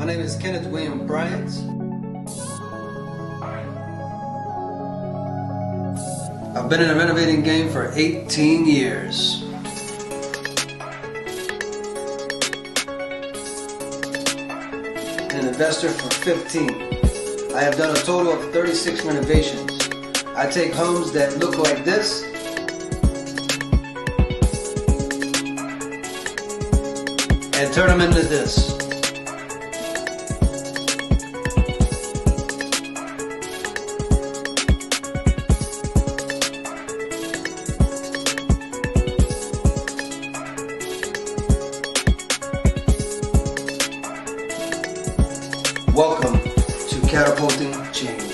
name is Kenneth William Bryant. I've been in the renovating game for 18 years. An investor for 15. I have done a total of 36 renovations. I take homes that look like this and turn them into this. Welcome to Catapulting Change.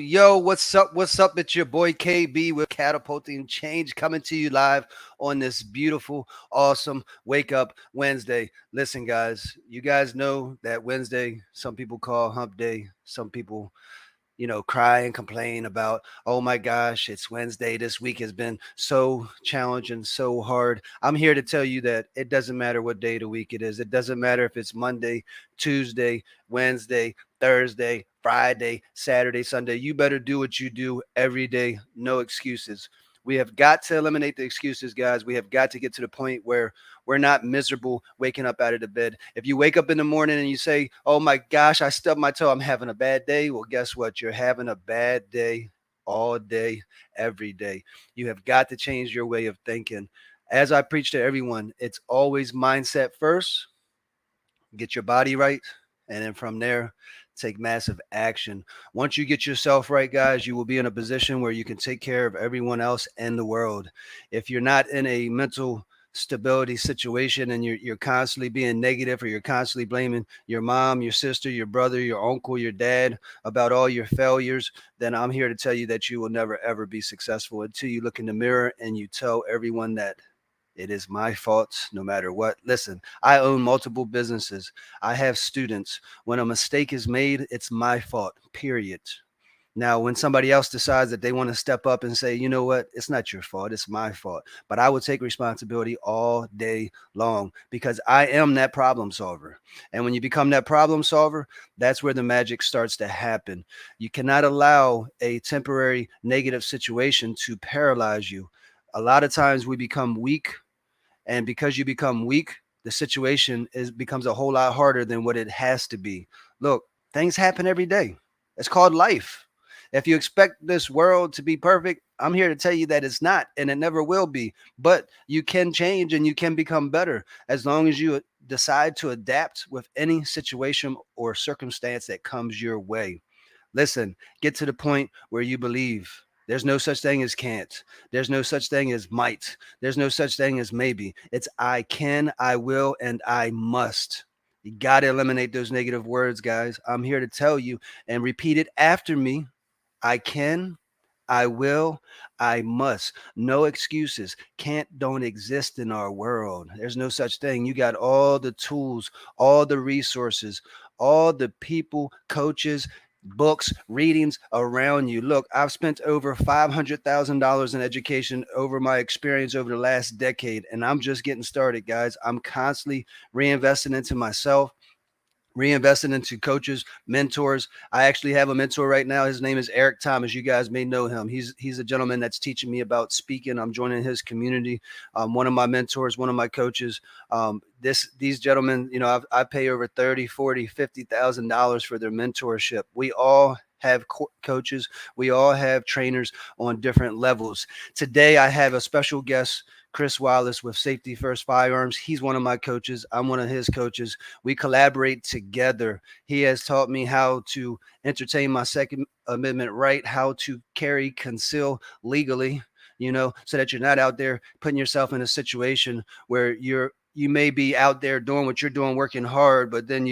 Yo, what's up? It's your boy KB with Catapulting Change, coming to you live on this beautiful, awesome Wake Up Wednesday. Listen, guys, you guys know that Wednesday, some people call hump day, some people cry and complain about, oh my gosh, it's Wednesday. This week has been so challenging, so hard. I'm here to tell you that it doesn't matter what day of the week it is. It doesn't matter if it's Monday, Tuesday, Wednesday, Thursday, Friday, Saturday, Sunday. You better do what you do every day. No excuses. We have got to eliminate the excuses, guys. We have got to get to the point where we're not miserable waking up out of the bed. If you wake up in the morning and you say, oh my gosh, I stubbed my toe, I'm having a bad day. Well, guess what? You're having a bad day all day, every day. You have got to change your way of thinking. As I preach to everyone, it's always mindset first. Get your body right. And then from there, take massive action. Once you get yourself right, guys, you will be in a position where you can take care of everyone else in the world. If you're not in a mental stability situation and you're constantly being negative, or you're constantly blaming your mom, your sister, your brother, your uncle, your dad about all your failures, then I'm here to tell you that you will never ever be successful until you look in the mirror and you tell everyone that it is my fault no matter what. Listen, I own multiple businesses. I have students. When a mistake is made, it's my fault, period. Now, when somebody else decides that they want to step up and say, you know what, it's not your fault, it's my fault. But I will take responsibility all day long because I am that problem solver. And when you become that problem solver, that's where the magic starts to happen. You cannot allow a temporary negative situation to paralyze you. A lot of times we become weak, and because you become weak, the situation becomes a whole lot harder than what it has to be. Look, things happen every day. It's called life. If you expect this world to be perfect, I'm here to tell you that it's not, and it never will be. But you can change and you can become better as long as you decide to adapt with any situation or circumstance that comes your way. Listen, get to the point where you believe. There's no such thing as can't. There's no such thing as might. There's no such thing as maybe. It's I can, I will, and I must. You got to eliminate those negative words, guys. I'm here to tell you, and repeat it after me. I can, I will, I must. No excuses. Don't exist in our world. There's no such thing. You got all the tools, all the resources, all the people, coaches, books, readings around you. Look, I've spent over $500,000 in education over my experience over the last decade, and I'm just getting started, guys. I'm constantly reinvesting into myself, reinvesting into coaches, mentors. I actually have a mentor right now. His name is Eric Thomas. You guys may know him. He's a gentleman that's teaching me about speaking. I'm joining his community. One of my mentors, one of my coaches. These gentlemen, I pay over $30,000, $40,000, $50,000 for their mentorship. We all have coaches. We all have trainers on different levels. Today, I have a special guest, Chris Wallace with Safety First Firearms. He's one of my coaches. I'm one of his coaches. We collaborate together. He has taught me how to entertain my Second Amendment right, how to carry, conceal legally, so that you're not out there putting yourself in a situation where you're you may be out there doing what you're doing, working hard, but then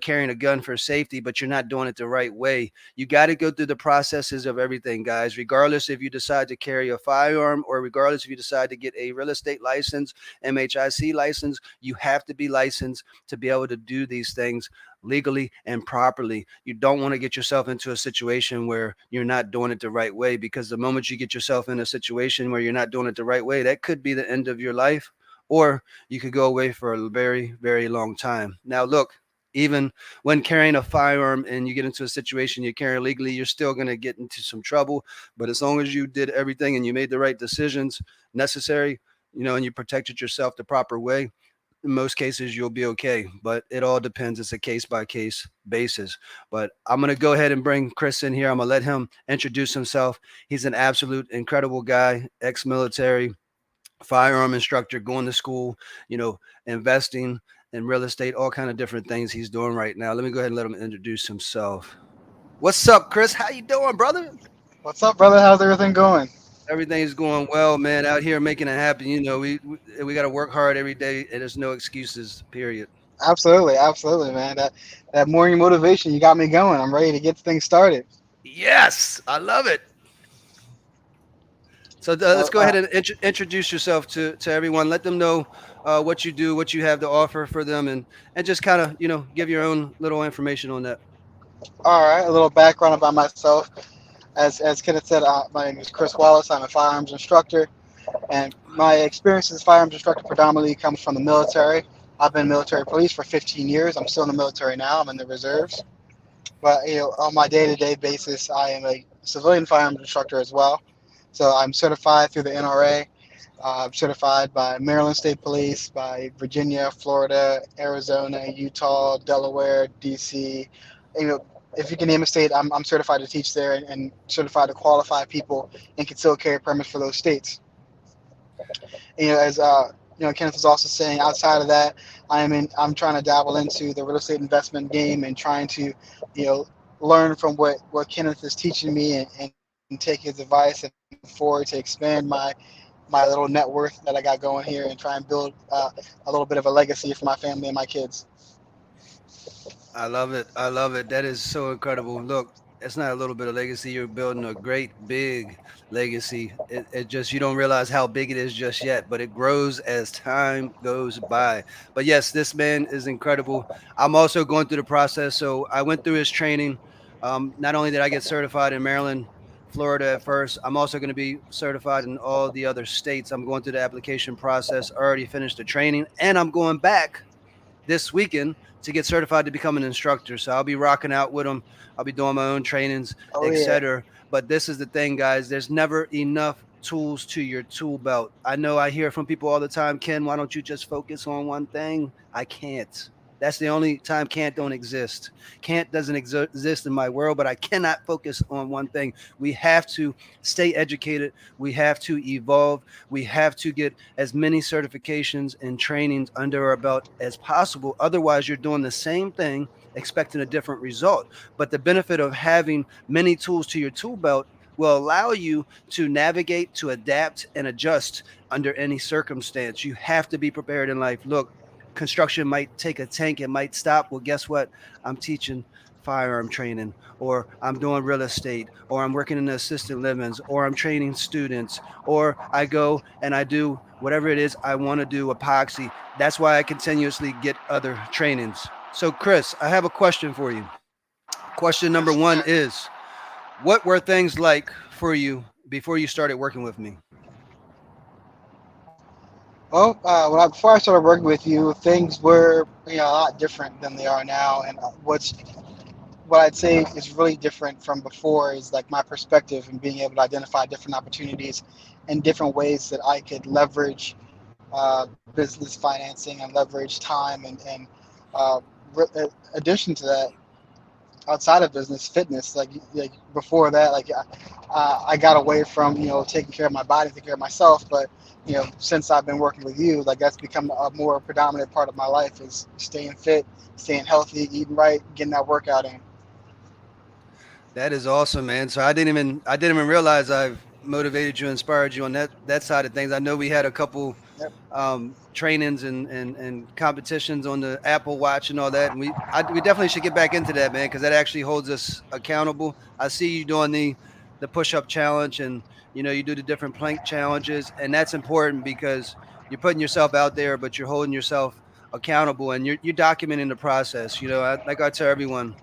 carrying a gun for safety, but you're not doing it the right way. You got to go through the processes of everything, guys, regardless if you decide to carry a firearm or regardless if you decide to get a real estate license, MHIC license. You have to be licensed to be able to do these things legally and properly. You don't want to get yourself into a situation where you're not doing it the right way, because the moment you get yourself in a situation where you're not doing it the right way, that could be the end of your life, or you could go away for a very, very long time. Now, look, even when carrying a firearm and you get into a situation you carry legally, you're still going to get into some trouble. But as long as you did everything and you made the right decisions necessary, and you protected yourself the proper way, in most cases you'll be okay. But it all depends. It's a case by case basis. But I'm going to go ahead and bring Chris in here. I'm going to let him introduce himself. He's an absolute incredible guy, ex-military, firearm instructor, going to school, investing in real estate, all kind of different things he's doing right now. Let me go ahead and let him introduce himself. What's up, Chris? How you doing, brother? What's up, brother? How's everything going? Everything's going well, man. Out here making it happen. We got to work hard every day, and there's no excuses. Period. Absolutely, absolutely, man. That morning motivation, you got me going. I'm ready to get things started. Yes, I love it. So let's So, go ahead and introduce yourself to everyone. Let them know what you do, what you have to offer for them, and just kind of give your own little information on that. all right, a little background about myself. As Kenneth said, my name is Chris Wallace. I'm a firearms instructor, and my experience as a firearms instructor predominantly comes from the military. I've been military police for 15 years. I'm still in the military now. I'm in the reserves. But on my day-to-day basis, I am a civilian firearms instructor as well. So I'm certified through the NRA. I'm certified by Maryland State Police, by Virginia, Florida, Arizona, Utah, Delaware, DC. You know, if you can name a state, I'm certified to teach there and certified to qualify people and concealed carry permits for those states. As Kenneth was also saying, outside of that, I'm trying to dabble into the real estate investment game and trying to, you know, learn from what Kenneth is teaching me and take his advice and move forward to expand my little net worth that I got going here and try and build a little bit of a legacy for my family and my kids. I love it. I love it. That is so incredible. Look, it's not a little bit of legacy. You're building a great big legacy. It just, you don't realize how big it is just yet, but it grows as time goes by. But yes, this man is incredible. I'm also going through the process. So I went through his training. Not only did I get certified in Maryland, Florida at first, I'm also going to be certified in all the other states. I'm going through the application process. I already finished the training, and I'm going back this weekend to get certified to become an instructor. So I'll be rocking out with them. I'll be doing my own trainings, Oh yeah. etc. But this is the thing, guys. There's never enough tools to your tool belt. I know I hear from people all the time, Ken, why don't you just focus on one thing? I can't. That's the only time can't don't exist. Can't doesn't exist in my world, but I cannot focus on one thing. We have to stay educated. We have to evolve. We have to get as many certifications and trainings under our belt as possible. Otherwise, you're doing the same thing, expecting a different result. But the benefit of having many tools to your tool belt will allow you to navigate, to adapt, and adjust under any circumstance. You have to be prepared in life. Look, construction might take a tank, it might stop. Well, guess what? I'm teaching firearm training, or I'm doing real estate, or I'm working in the assisted livings, or I'm training students, or I go and I do whatever it is I want to do, epoxy. That's why I continuously get other trainings. So, Chris, I have a question for you. Question number one is, what were things like for you before you started working with me? Well, before I started working with you, things were a lot different than they are now. And what I'd say is really different from before is like my perspective and being able to identify different opportunities and different ways that I could leverage business financing and leverage time and uh, addition to that, outside of business, fitness. Like before that, I got away from taking care of my body, taking care of myself. But since I've been working with you, like that's become a more predominant part of my life is staying fit, staying healthy, eating right, getting that workout in. That is awesome, man. So I didn't even realize I've motivated you, inspired you on that side of things. I know we had a couple Yep. trainings and competitions on the Apple Watch and all that. And we definitely should get back into that, man, because that actually holds us accountable. I see you doing the push up challenge, and you do the different plank challenges, and that's important because you're putting yourself out there, but you're holding yourself accountable, and you're documenting the process. Like I tell everyone,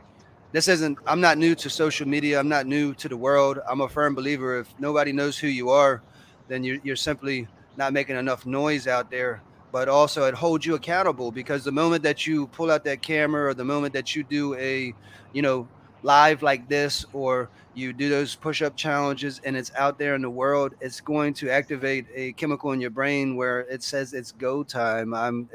this isn't I'm not new to social media. I'm not new to the world. I'm a firm believer if nobody knows who you are, then you're simply not making enough noise out there. But also it holds you accountable, because the moment that you pull out that camera, or the moment that you do a you know live like this, or you do those push-up challenges and it's out there in the world, it's going to activate a chemical in your brain where it says it's go time. I'm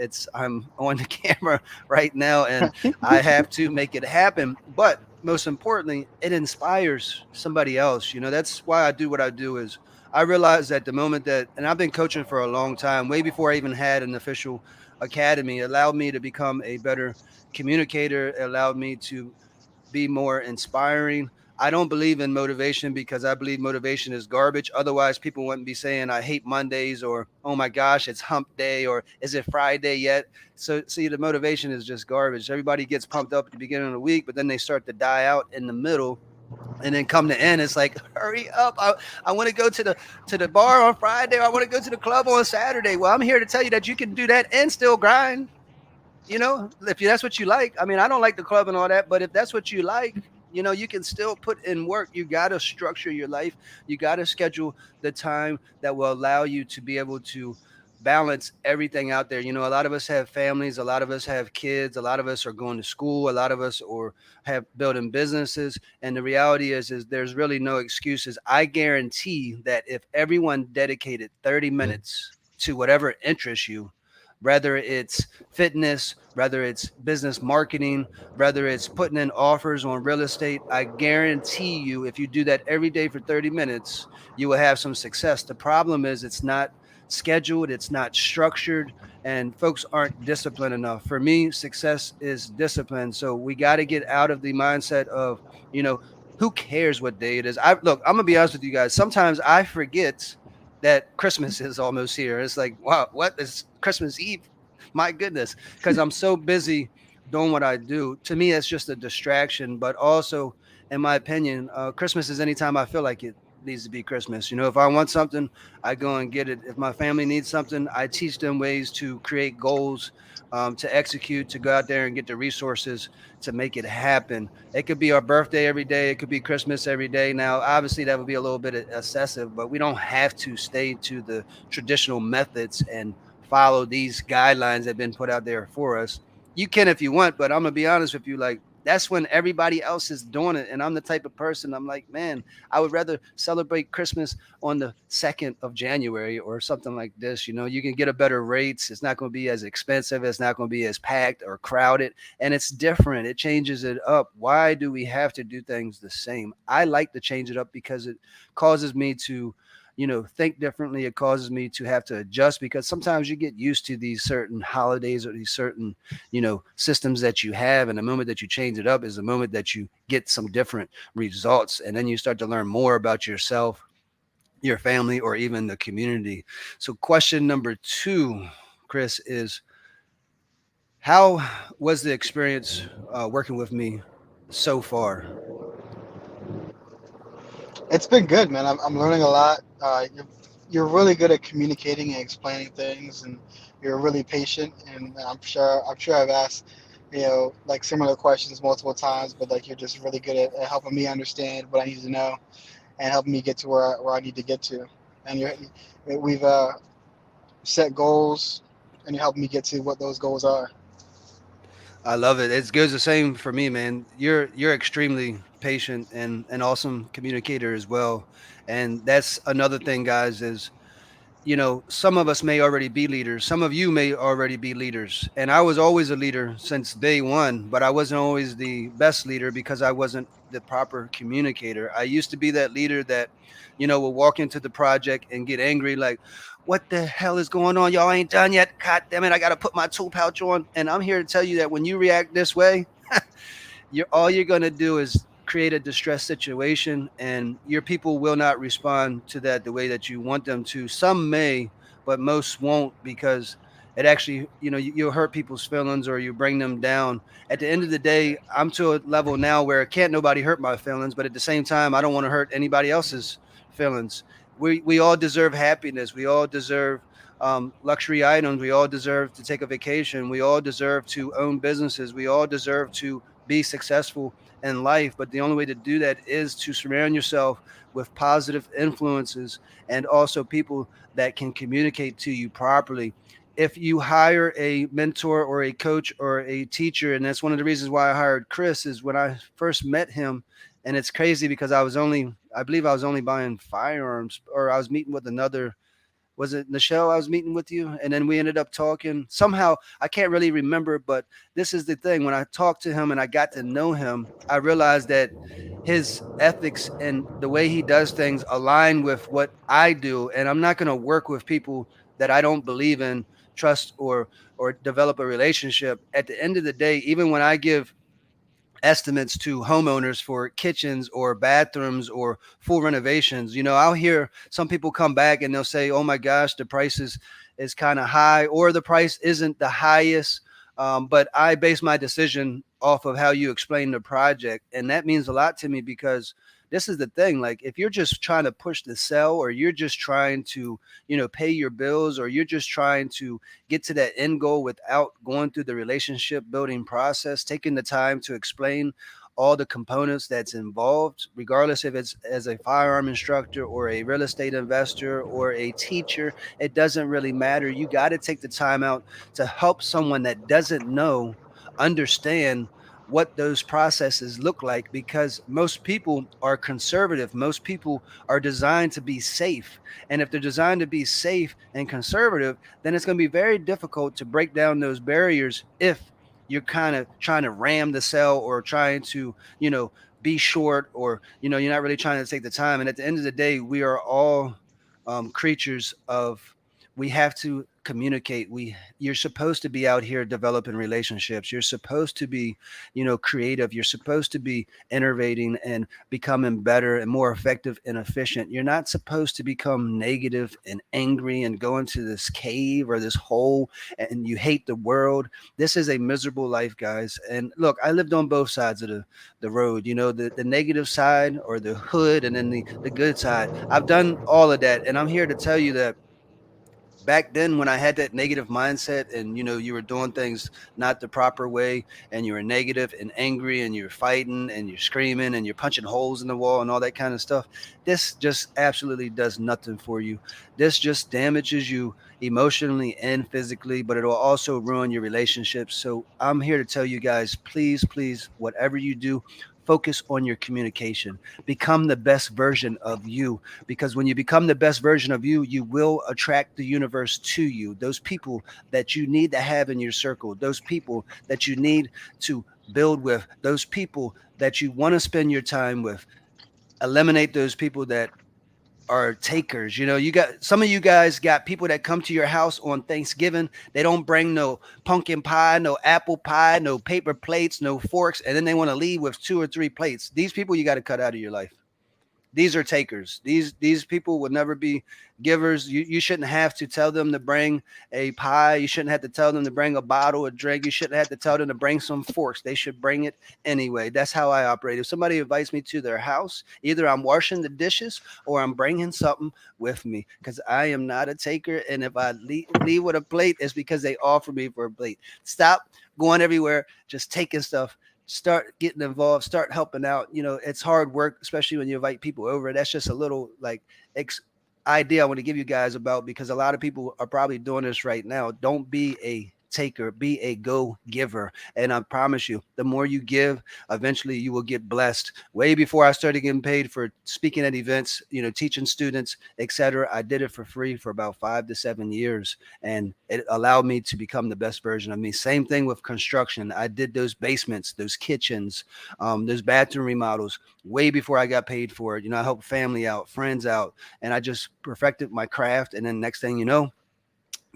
on the camera right now, and I have to make it happen. But most importantly, it inspires somebody else. That's why I do what I do. Is I realize that the moment that, and I've been coaching for a long time, way before I even had an official academy, it allowed me to become a better communicator. It allowed me to be more inspiring. I don't believe in motivation, because I believe motivation is garbage. Otherwise, people wouldn't be saying, I hate Mondays, or, oh my gosh, it's hump day, or is it Friday yet? So, see, the motivation is just garbage. Everybody gets pumped up at the beginning of the week, but then they start to die out in the middle. And then come the end, it's like, hurry up. I want to go to the bar on Friday, or I want to go to the club on Saturday. Well, I'm here to tell you that you can do that and still grind. If that's what you like. I mean, I don't like the club and all that, but if that's what you like, you can still put in work. You got to structure your life. You got to schedule the time that will allow you to be able to balance everything out there. A lot of us have families, a lot of us have kids, a lot of us are going to school, a lot of us or have building businesses, and the reality is there's really no excuses. I guarantee that if everyone dedicated 30 minutes to whatever interests you, whether it's fitness, whether it's business marketing, whether it's putting in offers on real estate, I guarantee you, if you do that every day for 30 minutes, you will have some success. The problem is it's not scheduled, it's not structured, and folks aren't disciplined enough. For me, success is discipline. So we got to get out of the mindset of, you know, who cares what day it is? I'm gonna be honest with you guys. Sometimes I forget that Christmas is almost here. It's like, wow, what is Christmas Eve? My goodness, because I'm so busy doing what I do. To me, it's just a distraction. But also, in my opinion, Christmas is anytime I feel like it needs to be Christmas. If I want something, I go and get it. If my family needs something, I teach them ways to create goals, to execute, to go out there and get the resources to make it happen. It could be our birthday every day. It could be Christmas every day. Now, obviously, that would be a little bit excessive, but we don't have to stay to the traditional methods and follow these guidelines that have been put out there for us. You can if you want, but I'm gonna be honest with you, like, that's when everybody else is doing it. And I'm the type of person, I'm like, man, I would rather celebrate Christmas on the 2nd of January or something like this. You can get a better rates. It's not going to be as expensive. It's not going to be as packed or crowded. And it's different. It changes it up. Why do we have to do things the same? I like to change it up because it causes me to think differently. It causes me to have to adjust, because sometimes you get used to these certain holidays or these certain systems that you have, and the moment that you change it up is the moment that you get some different results, and then you start to learn more about yourself, your family, or even the community. So question number 2, Chris, is how was the experience working with me so far? It's been good, man. I'm learning a lot. You're really good at communicating and explaining things, and you're really patient. And I'm sure I've asked, like similar questions multiple times, but like you're just really good at helping me understand what I need to know and helping me get to where I need to get to. And we've set goals, and you're helping me get to what those goals are. I love it. It goes the same for me, man. You're extremely patient and an awesome communicator as well. And that's another thing, guys, is some of us may already be leaders. Some of you may already be leaders. And I was always a leader since day one, but I wasn't always the best leader because I wasn't the proper communicator. I used to be that leader that, will walk into the project and get angry, like, what the hell is going on? Y'all ain't done yet. God damn it. I got to put my tool pouch on. And I'm here to tell you that when you react this way, all you're going to do is create a distress situation, and your people will not respond to that the way that you want them to. Some may, but most won't because it actually, you'll hurt people's feelings or you bring them down. At the end of the day, I'm to a level now where can't nobody hurt my feelings, but at the same time, I don't want to hurt anybody else's feelings. We all deserve happiness. We all deserve luxury items. We all deserve to take a vacation. We all deserve to own businesses. We all deserve to be successful in life. But the only way to do that is to surround yourself with positive influences and also people that can communicate to you properly. If you hire a mentor or a coach or a teacher, and that's one of the reasons why I hired Chris, is when I first met him, and it's crazy because I believe I was only buying firearms, or I was meeting with another, was it Michelle? I was meeting with you, and then we ended up talking. Somehow I can't really remember, but this is the thing. When I talked to him and I got to know him, I realized that his ethics and the way he does things align with what I do, and I'm not going to work with people that I don't believe in, trust, or develop a relationship. At the end of the day, even when I give estimates to homeowners for kitchens or bathrooms or full renovations. I'll hear some people come back and they'll say, "Oh my gosh, the price is kind of high," or the price isn't the highest. But I base my decision off of how you explain the project, and that means a lot to me because this is the thing. Like, if you're just trying to push the sell, or you're just trying to, pay your bills, or you're just trying to get to that end goal without going through the relationship building process, taking the time to explain all the components that's involved, regardless if it's as a firearm instructor or a real estate investor or a teacher, it doesn't really matter. You got to take the time out to help someone that doesn't know understand what those processes look like, because most people are conservative. Most people are designed to be safe. And if they're designed to be safe and conservative, then it's going to be very difficult to break down those barriers if you're kind of trying to ram the cell or trying to, be short, or, you're not really trying to take the time. And at the end of the day, we are all creatures of, we have to communicate. You're supposed to be out here developing relationships. You're supposed to be, creative. You're supposed to be innovating and becoming better and more effective and efficient. You're not supposed to become negative and angry and go into this cave or this hole and you hate the world. This is a miserable life, guys. And look, I lived on both sides of the road, the negative side or the hood, and then the good side. I've done all of that. And I'm here to tell you that back then, when I had that negative mindset and you were doing things not the proper way, and you were negative and angry and you're fighting and you're screaming and you're punching holes in the wall and all that kind of stuff, this just absolutely does nothing for you. This just damages you emotionally and physically, but it'll also ruin your relationships. So I'm here to tell you guys, please, please, whatever you do, focus on your communication. Become the best version of you, because when you become the best version of you, you will attract the universe to you. Those people that you need to have in your circle, those people that you need to build with, those people that you want to spend your time with. Eliminate those people that are takers. You got some of you guys got people that come to your house on Thanksgiving. They don't bring no pumpkin pie, no apple pie, no paper plates, no forks, and then they want to leave with 2 or 3 plates. These people you got to cut out of your life. These are takers. These people would never be givers. You shouldn't have to tell them to bring a pie. You shouldn't have to tell them to bring a bottle of drink. You shouldn't have to tell them to bring some forks. They should bring it anyway. That's how I operate. If somebody invites me to their house, either I'm washing the dishes or I'm bringing something with me, because I am not a taker. And if I leave with a plate, it's because they offer me for a plate. Stop going everywhere just taking stuff. Start getting involved, start helping out. It's hard work, especially when you invite people over. That's just a little like idea I want to give you guys about, because a lot of people are probably doing this right now. Don't be a taker, be a go giver. And I promise you, the more you give, eventually you will get blessed. Way before I started getting paid for speaking at events, teaching students, etc., I did it for free for about 5 to 7 years, and it allowed me to become the best version of me. Same thing with construction. I did those basements, those kitchens, those bathroom remodels way before I got paid for it. I helped family out, friends out, and I just perfected my craft. And then next thing you know,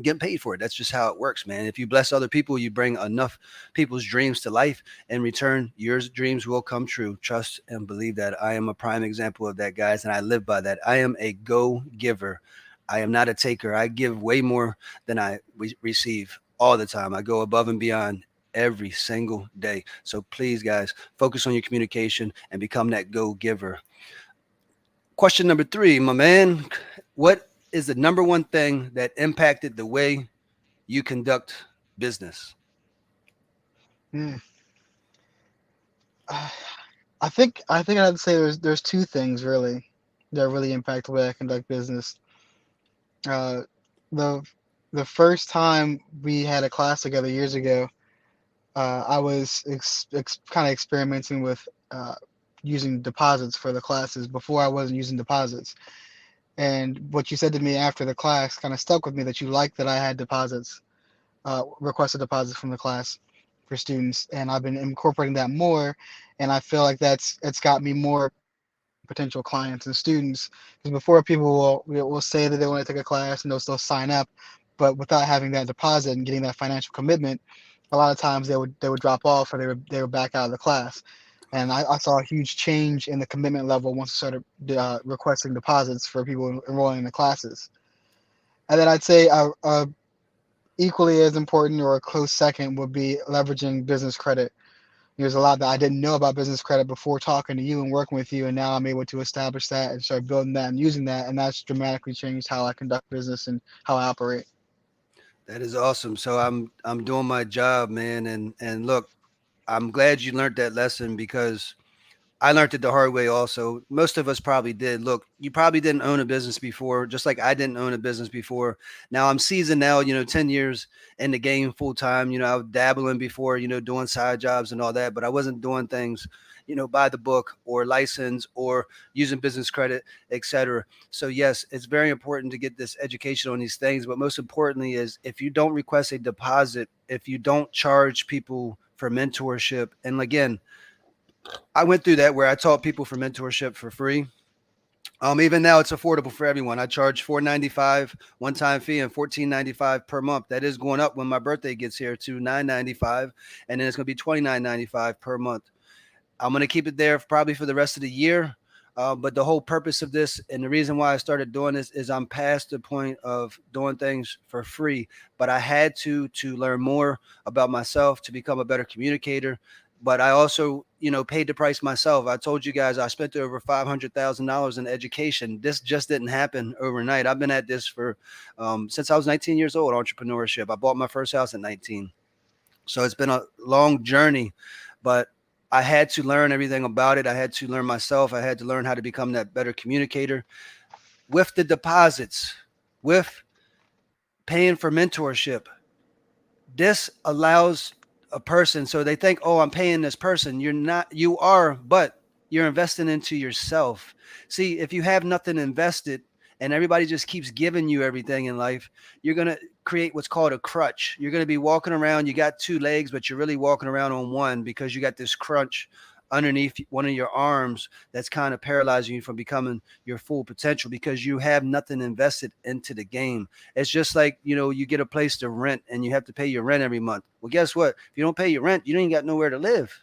getting paid for it. That's just how it works, man. If you bless other people, you bring enough people's dreams to life. In return, your dreams will come true. Trust and believe that. I am a prime example of that, guys, and I live by that. I am a go giver. I am not a taker. I give way more than I receive all the time. I go above and beyond every single day. So please, guys, focus on your communication and become that go giver. Question number 3, my man. What is the number one thing that impacted the way you conduct business? Hmm. Uh, I think I'd say there's two things really that really impact the way I conduct business. Uh, the the first time we had a class together years ago, I was kind of experimenting with using deposits for the classes. Before I wasn't using deposits, and what you said to me after the class kind of stuck with me, that you liked that I had deposits, requested deposits from the class for students, and I've been incorporating that more, and I feel like it's got me more potential clients and students. Because before, people will say that they want to take a class and they'll still sign up, but without having that deposit and getting that financial commitment, a lot of times they would drop off, or they would back out of the class. And I saw a huge change in the commitment level once I started requesting deposits for people enrolling in the classes. And then I'd say equally as important, or a close second, would be leveraging business credit. There's a lot that I didn't know about business credit before talking to you and working with you, and now I'm able to establish that and start building that and using that, and that's dramatically changed how I conduct business and how I operate. That is awesome. So I'm doing my job, man. And look, I'm glad you learned that lesson because I learned it the hard way also. Most of us probably did. Look, you probably didn't own a business before, just like I didn't own a business before. Now I'm seasoned now, 10 years in the game full time. I was dabbling before, doing side jobs and all that, but I wasn't doing things, by the book or license or using business credit, etc. So yes, it's very important to get this education on these things. But most importantly is if you don't request a deposit, if you don't charge people for mentorship, and again, I went through that where I taught people for mentorship for free. Even now it's affordable for everyone. I charge $4.95 one-time fee and $14.95 per month. That is going up when my birthday gets here to $9.95, and then it's going to be $29.95 per month. I'm going to keep it there probably for the rest of the year. But the whole purpose of this and the reason why I started doing this is I'm past the point of doing things for free, but I had to learn more about myself to become a better communicator. But I also, paid the price myself. I told you guys I spent over $500,000 in education. This just didn't happen overnight. I've been at this for since I was 19 years old, entrepreneurship. I bought my first house at 19. So it's been a long journey, but I had to learn everything about it. I had to learn myself. I had to learn how to become that better communicator with the deposits, with paying for mentorship. This allows a person, so they think, oh, I'm paying this person. You're not, you are, but you're investing into yourself. See, if you have nothing invested and everybody just keeps giving you everything in life, you're going to create what's called a crutch. You're going to be walking around, you got two legs, but you're really walking around on one because you got this crunch underneath one of your arms that's kind of paralyzing you from becoming your full potential because you have nothing invested into the game. It's just like, you get a place to rent and you have to pay your rent every month. Well, guess what? If you don't pay your rent, you ain't got nowhere to live.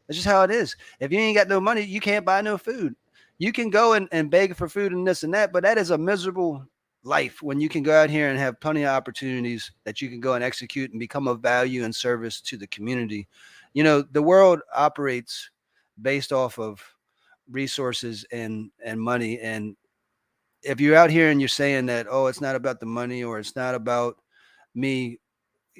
That's just how it is. If you ain't got no money, you can't buy no food. You can go and beg for food and this and that, but that is a miserable life when you can go out here and have plenty of opportunities that you can go and execute and become of value and service to the community. The world operates based off of resources and money. And if you're out here and you're saying that, oh, it's not about the money or it's not about me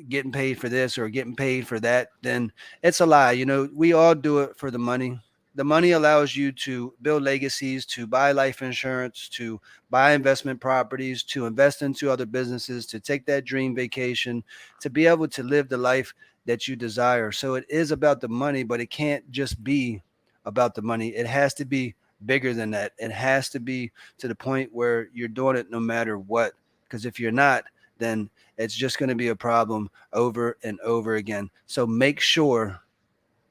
getting paid for this or getting paid for that, then it's a lie. We all do it for the money. The money allows you to build legacies, to buy life insurance, to buy investment properties, to invest into other businesses, to take that dream vacation, to be able to live the life that you desire. So it is about the money, but it can't just be about the money. It has to be bigger than that. It has to be to the point where you're doing it no matter what. Because if you're not, then it's just going to be a problem over and over again. So make sure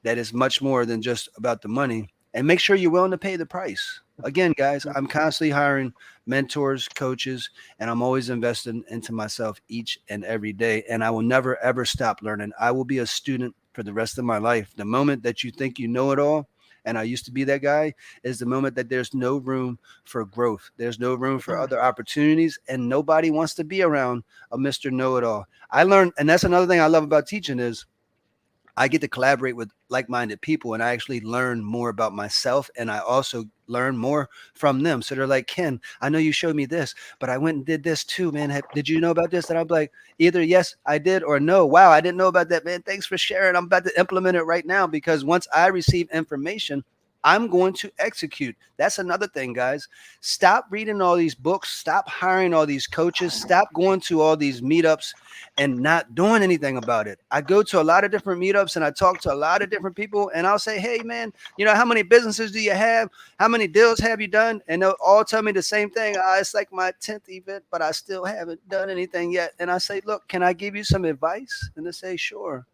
that it's much more than just about the money, and make sure you're willing to pay the price. Again, guys, I'm constantly hiring mentors, coaches, and I'm always investing into myself each and every day. And I will never, ever stop learning. I will be a student for the rest of my life. The moment that you think you know it all and I used to be that guy, is the moment that there's no room for growth. There's no room for other opportunities, and nobody wants to be around a Mr. Know-it-all. I learned, and that's another thing I love about teaching is I get to collaborate with like-minded people, and I actually learn more about myself, and I also learn more from them. So they're like, Ken, I know you showed me this, but I went and did this too, man. Did you know about this? And I'm like, either yes, I did, or no, wow, I didn't know about that, man. Thanks for sharing. I'm about to implement it right now, because once I receive information, I'm going to execute. That's another thing, guys. Stop reading all these books. Stop hiring all these coaches. Stop going to all these meetups and not doing anything about it. I go to a lot of different meetups and I talk to a lot of different people, and I'll say, hey, man, how many businesses do you have? How many deals have you done? And they'll all tell me the same thing. It's like my 10th event, but I still haven't done anything yet. And I say, look, can I give you some advice? And they say, sure.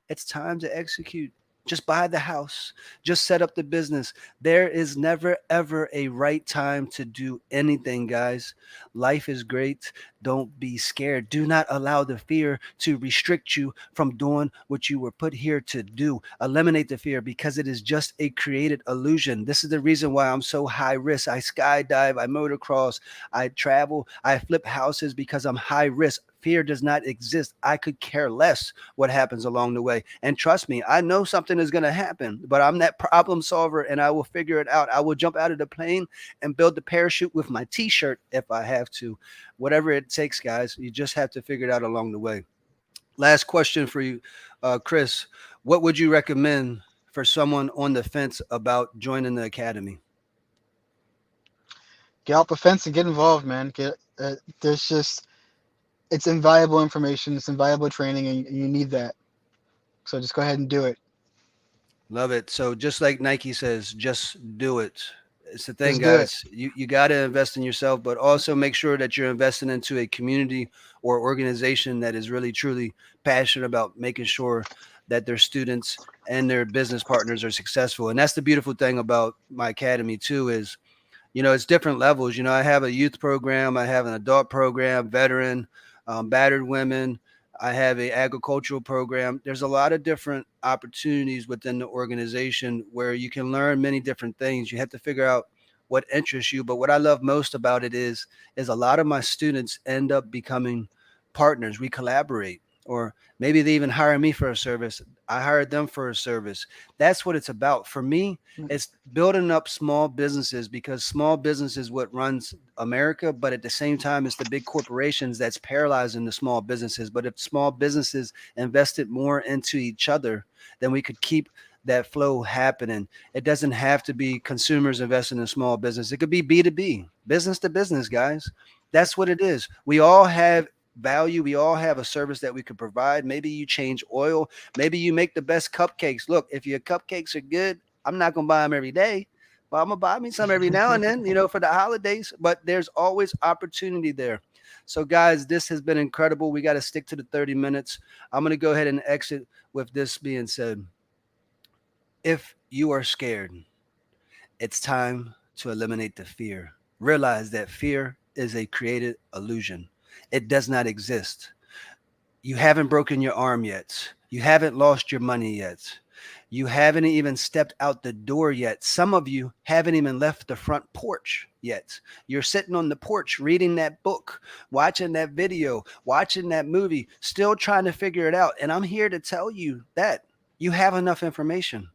It's time to execute. Just buy the house. Just set up the business. There is never, ever a right time to do anything, guys. Life is great. Don't be scared. Do not allow the fear to restrict you from doing what you were put here to do. Eliminate the fear, because it is just a created illusion. This is the reason why I'm so high risk. I skydive, I motocross, I travel, I flip houses, because I'm high risk. Fear does not exist. I could care less what happens along the way. And trust me, I know something is going to happen, but I'm that problem solver, and I will figure it out. I will jump out of the plane and build the parachute with my t-shirt if I have to. Whatever it takes, guys, you just have to figure it out along the way. Last question for you, Chris. What would you recommend for someone on the fence about joining the academy? Get off the fence and get involved, man. There's just it's invaluable information, it's invaluable training, and you need that. So just go ahead and do it. Love it. So just like Nike says, just do it. It's the thing, Just do it. guys. You got to invest in yourself, but also make sure that you're investing into a community or organization that is really truly passionate about making sure that their students and their business partners are successful. And that's the beautiful thing about my academy too is, it's different levels. I have a youth program, I have an adult program, veteran, battered women. I have a agricultural program. There's a lot of different opportunities within the organization where you can learn many different things. You have to figure out what interests you. But what I love most about it is a lot of my students end up becoming partners. We collaborate, or maybe they even hire me for a service. I hired them for a service. That's what it's about. For me, it's building up small businesses, because small business is what runs America, but at the same time, it's the big corporations that's paralyzing the small businesses. But if small businesses invested more into each other, then we could keep that flow happening. It doesn't have to be consumers investing in small business. It could be B2B, business to business, guys. That's what it is. We all have value. We all have a service that we could provide. Maybe you change oil. Maybe you make the best cupcakes. Look, if your cupcakes are good, I'm not going to buy them every day, but I'm going to buy me some every now and then, for the holidays. But there's always opportunity there. So, guys, this has been incredible. We got to stick to the 30 minutes. I'm going to go ahead and exit with this being said. If you are scared, it's time to eliminate the fear. Realize that fear is a created illusion. It does not exist. You haven't broken your arm yet. You haven't lost your money yet. You haven't even stepped out the door yet. Some of you haven't even left the front porch yet. You're sitting on the porch reading that book, watching that video, watching that movie, still trying to figure it out. And I'm here to tell you that you have enough information.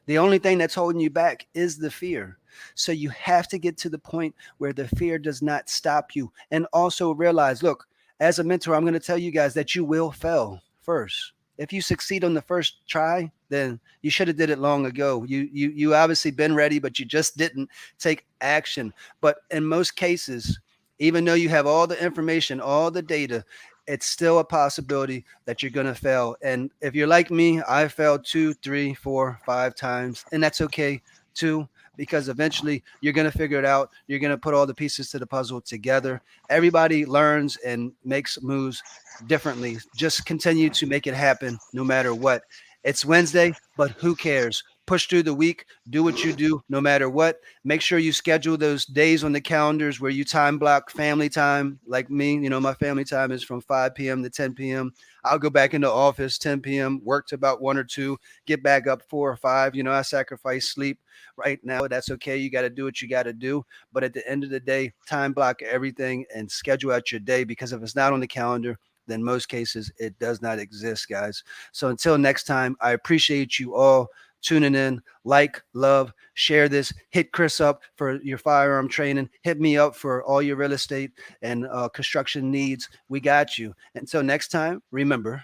The only thing that's holding you back is the fear. So you have to get to the point where the fear does not stop you. And also realize, look, as a mentor, I'm going to tell you guys that you will fail first. If you succeed on the first try, then you should have did it long ago. You obviously been ready, but you just didn't take action. But in most cases, even though you have all the information, all the data, it's still a possibility that you're going to fail. And if you're like me, I failed 2, 3, 4, 5 times, and that's okay too, because eventually you're going to figure it out. You're going to put all the pieces to the puzzle together. Everybody learns and makes moves differently. Just continue to make it happen no matter what. It's Wednesday, but who cares? push through the week, do what you do no matter what. Make sure you schedule those days on the calendars where you time block family time. Like me, my family time is from 5 p.m. to 10 p.m. I'll go back into office 10 p.m., work to about 1 or 2, get back up 4 or 5. I sacrifice sleep right now. That's okay. You got to do what you got to do. But at the end of the day, time block everything and schedule out your day, because if it's not on the calendar, then most cases it does not exist, guys. So until next time, I appreciate you all tuning in. Like, love, share this. Hit Chris up for your firearm training. Hit me up for all your real estate and construction needs. We got you. Until next time, remember,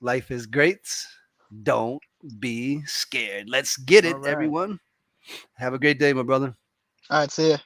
life is great. Don't be scared. Let's get it, All right. everyone. Have a great day, my brother. All right, see ya.